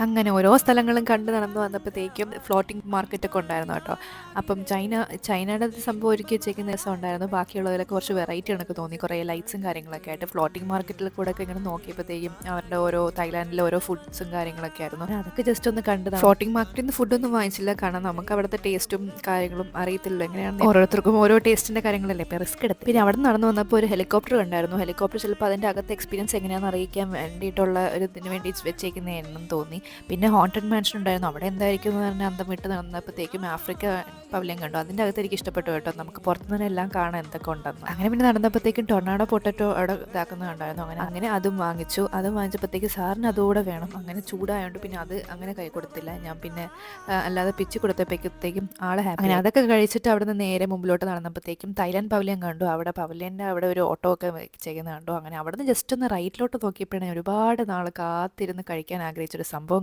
അങ്ങനെ ഓരോ സ്ഥലങ്ങളും കണ്ട് നടന്ന് വന്നപ്പോഴത്തേക്കും ഫ്ലോട്ടിംഗ് മാർക്കറ്റൊക്കെ ഉണ്ടായിരുന്നു കേട്ടോ. അപ്പം ചൈനയുടെ സംഭവം ഒരുക്കി വെച്ചേക്കുന്ന ദിവസം ഉണ്ടായിരുന്നു. ബാക്കിയുള്ളതിലൊക്കെ കുറച്ച് വെറൈറ്റി കണക്ക് തോന്നി. കുറേ ലൈറ്റ്സും കാര്യങ്ങളൊക്കെ ആയിട്ട് ഫ്ലോട്ടിംഗ് മാർക്കറ്റിൽ കൂടെ ഒക്കെ ഇങ്ങനെ നോക്കിയപ്പോഴത്തേക്കും അവരുടെ ഓരോ തായ്ലാൻഡിലെ ഓരോ ഫുഡ്സും കാര്യങ്ങളൊക്കെ ആയിരുന്നു. അതൊക്കെ ജസ്റ്റ് ഒന്ന് കണ്ട് ഫ്ലോട്ടിംഗ് മാർക്കറ്റിൽ നിന്ന് ഫുഡൊന്നും വാങ്ങിച്ചില്ല. കാരണം നമുക്ക് അവിടുത്തെ ടേസ്റ്റും കാര്യങ്ങളും അറിയത്തില്ലല്ലോ എങ്ങനെയാണ്. ഓരോരുത്തർക്കും ഓരോ ടേസ്റ്റിൻ്റെ കാര്യങ്ങളല്ലേ, ഇപ്പോൾ റിസ്ക് എടുത്ത്. പിന്നെ അവിടെ നിന്ന് നടന്നു വന്നപ്പോൾ ഒരു ഹെലികോപ്റ്റർ കണ്ടായിരുന്നു. ഹെലികോപ്റ്റർ ചിലപ്പോൾ അതിൻ്റെ അകത്ത് എക്സ്പീരിയൻസ് എങ്ങനെയാണെന്ന് അറിയിക്കാൻ വേണ്ടിയിട്ടുള്ള ഒരു ഇതിന് വേണ്ടി വെച്ചേക്കുന്നതാണെന്ന് തോന്നി. പിന്നെ ഹോണ്ടഡ് മാൻഷൻ ഉണ്ടായിരുന്നു. അവിടെ എന്തായിരിക്കും എന്ന് പറഞ്ഞാൽ അന്തം വിട്ട് നടന്നപ്പോഴത്തേക്കും ആഫ്രിക്ക പവലിയൻ കണ്ടു. അതിൻ്റെ അകത്ത് എനിക്ക് ഇഷ്ടപ്പെട്ടു കേട്ടോ. നമുക്ക് പുറത്തുനിന്ന് എല്ലാം കാണാൻ എന്തൊക്കെ ഉണ്ടെന്ന്. അങ്ങനെ പിന്നെ നടന്നപ്പോഴത്തേക്കും ടൊർണാഡോ പൊട്ടറ്റോ അവിടെ ഇതാക്കുന്നത് കണ്ടായിരുന്നു. അങ്ങനെ അതും വാങ്ങിച്ചു. അതും വാങ്ങിച്ചപ്പോഴത്തേക്ക് സാറിന് അതുകൂടെ വേണം. അങ്ങനെ ചൂടായതുകൊണ്ട് പിന്നെ അത് അങ്ങനെ കൈ കൊടുത്തില്ല. ഞാൻ പിന്നെ അല്ലാതെ പിച്ച് കൊടുത്തപ്പോഴത്തേക്കും ആളെ ഹാപ്പി. അങ്ങനെ അതൊക്കെ കഴിച്ചിട്ട് അവിടെ നിന്ന് നേരെ മുമ്പിലോട്ട് നടന്നപ്പോഴത്തേക്കും തായ്ലാൻഡ് പവലിയൻ കണ്ടു. അവിടെ പവലിയൻ്റെ അവിടെ ഒരു ഓട്ടോ ഒക്കെ ചെയ്യുന്നത് കണ്ടു. അങ്ങനെ അവിടെ നിന്ന് ജസ്റ്റ് ഒന്ന് റൈറ്റിലോട്ട് നോക്കിയപ്പോഴാണ് ഒരുപാട് നാൾ കാത്തിരുന്ന് കഴിക്കാൻ ആഗ്രഹിച്ചൊരു സംഭവം